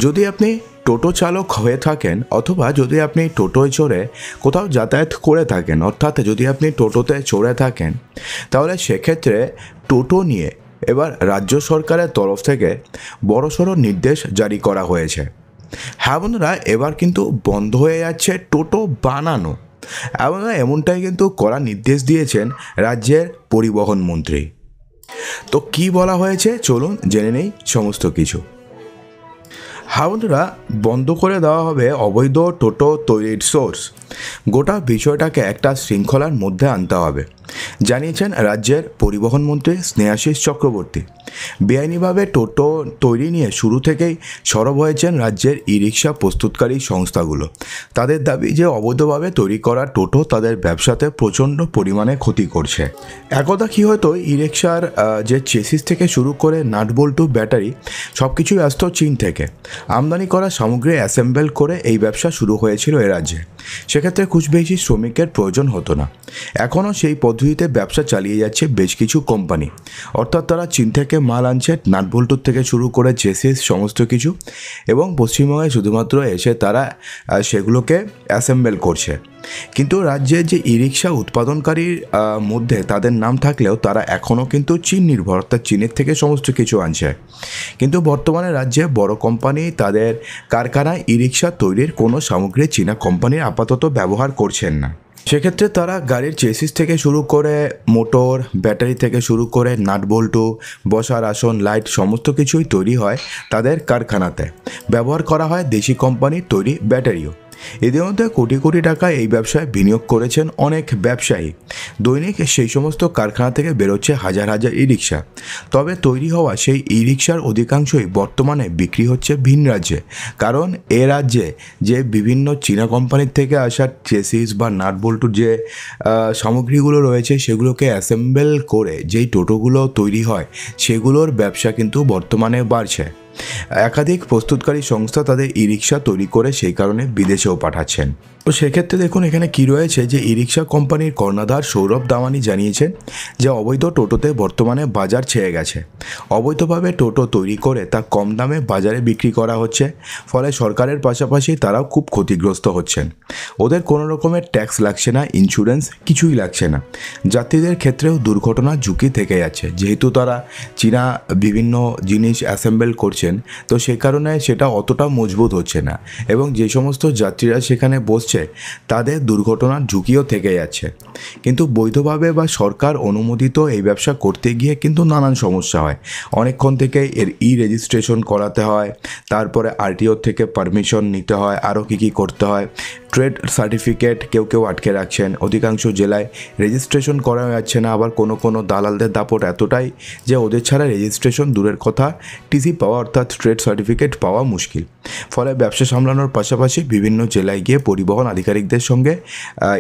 যদি আপনি টোটো চালক হয়ে থাকেন অথবা যদি আপনি টোটোয় চড়ে কোথাও যাতায়াত করে থাকেন, অর্থাৎ যদি আপনি টোটোতে চড়ে থাকেন, তাহলে সেক্ষেত্রে টোটো নিয়ে এবার রাজ্য সরকারের তরফ থেকে বড়সড় নির্দেশ জারি করা হয়েছে। হ্যাঁ বন্ধুরা, এবার কিন্তু বন্ধ হয়ে যাচ্ছে টোটো বানানো। এবং এমনটাই কিন্তু কড়া নির্দেশ দিয়েছেন রাজ্যের পরিবহন মন্ত্রী। তো কি বলা হয়েছে চলুন জেনে নেই সমস্ত কিছু। হ্যাঁ বন্ধুরা, বন্ধ করে দেওয়া হবে অবৈধ টোটো তৈরির সোর্স। গোটা বিষয়টাকে একটা শৃঙ্খলার মধ্যে আনতে হবে, জানিয়েছেন রাজ্যের পরিবহন মন্ত্রী স্নেহাশিস চক্রবর্তী। বেআইনিভাবে টোটো তৈরি নিয়ে শুরু থেকেই সরব হয়েছেন রাজ্যের ই রিক্সা প্রস্তুতকারী সংস্থাগুলো। তাদের দাবি যে অবৈধভাবে তৈরি করা টোটো তাদের ব্যবসাতে প্রচণ্ড পরিমাণে ক্ষতি করছে। একদা কি হতো, ই রিক্সার যে চেসিস থেকে শুরু করে নাটবল্টু ব্যাটারি সব কিছুই আসতো চীন থেকে। আমদানি করা সামগ্রী অ্যাসেম্বল করে এই ব্যবসা শুরু হয়েছিল এ রাজ্যে। সেক্ষেত্রে খুব বেশি শ্রমিকের প্রয়োজন হতো না। এখনও সেই পদ্ধতিতে ব্যবসা চালিয়ে যাচ্ছে বেশ কিছু কোম্পানি, অর্থাৎ তারা চীন থেকে মাল আনছে, নাটবল্টুর থেকে শুরু করে চেসিস সমস্ত কিছু, এবং পশ্চিমবঙ্গে শুধুমাত্র এসে তারা সেগুলোকে অ্যাসেম্বল করছে। কিন্তু রাজ্যের যে ই রিক্সা উৎপাদনকারীর মধ্যে তাদের নাম থাকলেও তারা এখনও কিন্তু চীন নির্ভর, অর্থাৎ চীনের থেকে সমস্ত কিছু আনছে। কিন্তু বর্তমানে রাজ্যে বড় কোম্পানি তাদের কারখানায় ই রিক্সা তৈরির কোনো সামগ্রী চীনা কোম্পানির আপাতত ব্যবহার করছেন না। সেক্ষেত্রে তারা গাড়ির চেসিস থেকে শুরু করে মোটর, ব্যাটারি থেকে শুরু করে নাটবল্টু, বসার আসন, লাইট সমস্ত কিছুই তৈরি হয় তাদের কারখানাতে। ব্যবহার করা হয় দেশি কোম্পানির তৈরি ব্যাটারিও। এদের মধ্যে কোটি কোটি টাকা এই ব্যবসায় বিনিয়োগ করেছেন অনেক ব্যবসায়ী। দৈনিক সেই সমস্ত কারখানা থেকে বেরোচ্ছে হাজার হাজার ই রিক্সা। তবে তৈরি হওয়া সেই ই রিক্সার অধিকাংশই বর্তমানে বিক্রি হচ্ছে ভিন রাজ্যে। কারণ এ রাজ্যে যে বিভিন্ন চীনা কোম্পানির থেকে আসা চেসিস বা নাটবল্টুর যে সামগ্রীগুলো রয়েছে সেগুলোকে অ্যাসেম্বল করে যেই টোটোগুলো তৈরি হয় সেগুলোর ব্যবসা কিন্তু বর্তমানে বাড়ছে। একাধিক প্রস্তুতকারী সংস্থা তাদের ই রিক্সা তৈরি করে সেই কারণে বিদেশেও পাঠাচ্ছেন। তো সেক্ষেত্রে দেখুন এখানে কি রয়েছে, যে ই রিক্সা কোম্পানির কর্ণধার সৌরভ দামানি জানিয়েছেন যে অবৈধ টোটোতে বর্তমানে বাজার ছেয়ে গেছে। অবৈধভাবে টোটো তৈরি করে তা কম দামে বাজারে বিক্রি করা হচ্ছে, ফলে সরকারের পাশাপাশি তারাও খুব ক্ষতিগ্রস্ত হচ্ছেন। ওদের কোনো রকমের ট্যাক্স লাগছে না, ইন্স্যুরেন্স কিছুই লাগছে না। যাত্রীদের ক্ষেত্রেও দুর্ঘটনার ঝুঁকি থেকে যাচ্ছে, যেহেতু তারা চীনা বিভিন্ন জিনিস অ্যাসেম্বল করছেন, তো সে কারণে সেটা অতটা মজবুত হচ্ছে না, এবং যে সমস্ত যাত্রীরা সেখানে বসছে তাদের দুর্ঘটনার ঝুঁকিও থেকে যাচ্ছে। কিন্তু বৈধভাবে বা সরকার অনুমোদিত এই ব্যবসা করতে গিয়ে কিন্তু নানান সমস্যা হয়। অনেকক্ষণ থেকে এর ই রেজিস্ট্রেশন করাতে হয়, তারপরে আরটিও থেকে পারমিশন নিতে হয়, আরও কী করতে হয়, ট্রেড সার্টিফিকেট কেউ আটকে রাখছেন। অধিকাংশ জেলায় রেজিস্ট্রেশন করা যাচ্ছে না, আবার কোনো দালালদের দাপট এতটাই যে ওদের ছাড়া রেজিস্ট্রেশন দূরের কথা, টিসি পাওয়া অর্থাৎ ট্রেড সার্টিফিকেট পাওয়া মুশকিল। ফলে ব্যবসা সামলানোর পাশাপাশি বিভিন্ন জেলায় গিয়ে পরিবহন আধিকারিকদের সঙ্গে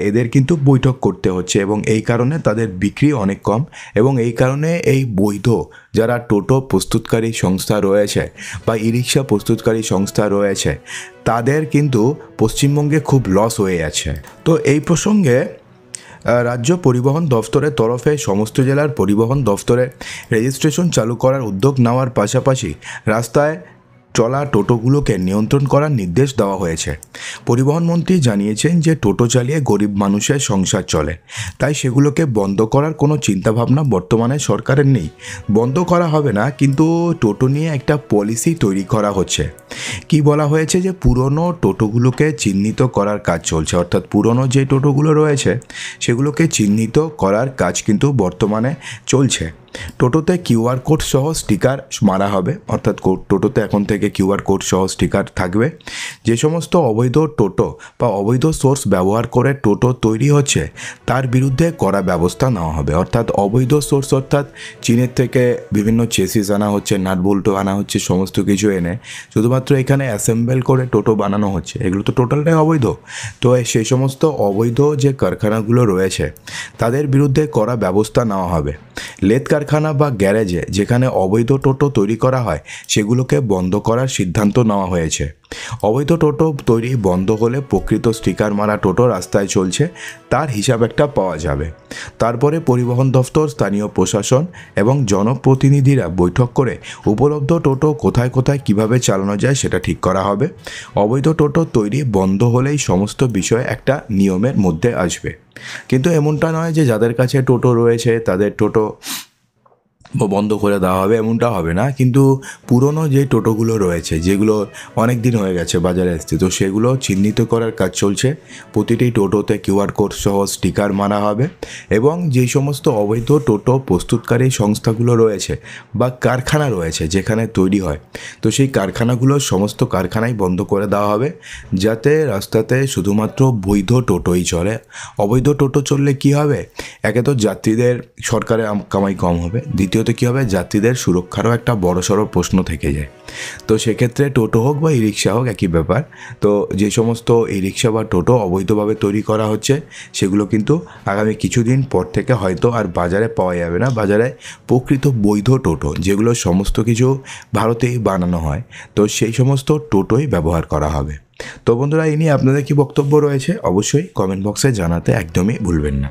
এদের কিন্তু বৈঠক করতে হচ্ছে, এবং এই কারণে তাদের বিক্রি অনেক কম। এবং এই কারণে এই বৈধ যারা টোটো প্রস্তুতকারী সংস্থা রয়েছে বা ই রিক্সা প্রস্তুতকারী সংস্থা রয়েছে তাদের কিন্তু পশ্চিমবঙ্গে খুব লস হয়ে যাচ্ছে। তো এই প্রসঙ্গে রাজ্য পরিবহন দফতরের তরফে সমস্ত জেলার পরিবহন দফতরে রেজিস্ট্রেশন চালু করার উদ্যোগ নেওয়ার পাশাপাশি রাস্তায় চলা টোটোগুলোকে নিয়ন্ত্রণ করার নির্দেশ দেওয়া হয়েছে। পরিবহন মন্ত্রী জানিয়েছেন যে টোটো চালিয়ে গরিব মানুষের সংসার চলে, তাই সেগুলোকে বন্ধ করার কোনো চিন্তাভাবনা বর্তমানে সরকারের নেই। বন্ধ করা হবে না, কিন্তু টোটো নিয়ে একটা পলিসি তৈরি করা হচ্ছে। কি বলা হয়েছে, যে পুরনো টোটোগুলোকে চিহ্নিত করার কাজ চলছে, অর্থাৎ পুরনো যে টোটোগুলো রয়েছে সেগুলোকে চিহ্নিত করার কাজ কিন্তু বর্তমানে চলছে। টোটোতে কিউআর কোড সহ স্টিকার মারা হবে, অর্থাৎ টোটোতে এখন থেকে কিউআর কোড সহ স্টিকার থাকবে। যে সমস্ত অবৈধ টোটো বা অবৈধ সোর্স ব্যবহার করে টোটো তৈরি হচ্ছে তার বিরুদ্ধে কড়া ব্যবস্থা নেওয়া হবে। অর্থাৎ অবৈধ সোর্স অর্থাৎ চীনের থেকে বিভিন্ন চেসিস আনা হচ্ছে, নাটবল্টু আনা হচ্ছে, সমস্ত কিছু এনে শুধুমাত্র এখানে অ্যাসেম্বল করে টোটো বানানো হচ্ছে, এগুলো তো টোটালটাই অবৈধ। তো সেই সমস্ত অবৈধ যে কারখানাগুলো রয়েছে তাদের বিরুদ্ধে কড়া ব্যবস্থা নেওয়া হবে। লেদ কারখানা বা গ্যারেজে যেখানে অবৈধ টোটো তৈরি করা হয় সেগুলোকে বন্ধ করার সিদ্ধান্ত নেওয়া হয়েছে। অবৈধ টোটো তৈরি বন্ধ হলে প্রকৃত স্টিকার মারা টোটো রাস্তায় চলছে তার হিসাব একটা পাওয়া যাবে। তারপরে পরিবহন দফতর, স্থানীয় প্রশাসন এবং জনপ্রতিনিধিরা বৈঠক করে উপলব্ধ টোটো কোথায় কোথায় কিভাবে চালানো যায় সেটা ঠিক করা হবে। অবৈধ টোটো তৈরি বন্ধ হলেই সমস্ত বিষয় একটা নিয়মের মধ্যে আসবে। কিন্তু এমনটা নয় যে যাদের কাছে টোটো রয়েছে তাদের টোটো বন্ধ করে দেওয়া হবে, এমনটা হবে না। কিন্তু পুরনো যে টোটোগুলো রয়েছে যেগুলো অনেক দিন হয়ে গেছে বাজারে আসছে, তো সেগুলো চিহ্নিত করার কাজ চলছে। প্রতিটি টোটোতে কিউআর কোড সহ স্টিকার মারা হবে এবং যেই সমস্ত অবৈধ টোটো প্রস্তুতকারী সংস্থাগুলো রয়েছে বা কারখানা রয়েছে যেখানে তৈরি হয়, তো সেই কারখানাগুলোর সমস্ত কারখানাই বন্ধ করে দেওয়া হবে, যাতে রাস্তাতে শুধুমাত্র বৈধ টোটোই চলে। অবৈধ টোটো চললে কি হবে, একে তো যাত্রীদের সরকারের কামাই কম হবে, দ্বিতীয়ত কী হবে, যাত্রীদের সুরক্ষারও একটা বড়সড় প্রশ্ন থেকে যায়। তো সেক্ষেত্রে টোটো হোক বা ই রিক্সা হোক একই ব্যাপার। তো যে সমস্ত ই রিক্সা বা টোটো অবৈধভাবে তৈরি করা হচ্ছে সেগুলো কিন্তু আগামী কিছুদিন পর থেকে হয়তো আর বাজারে পাওয়া যাবে না। বাজারে প্রকৃত বৈধ টোটো যেগুলো সমস্ত কিছু ভারতেই বানানো হয়, তো সেই সমস্ত টোটোই ব্যবহার করা হবে। তো বন্ধুরা, এই নিয়ে আপনাদের কী বক্তব্য রয়েছে অবশ্যই কমেন্ট বক্সে জানাতে একদমই ভুলবেন না।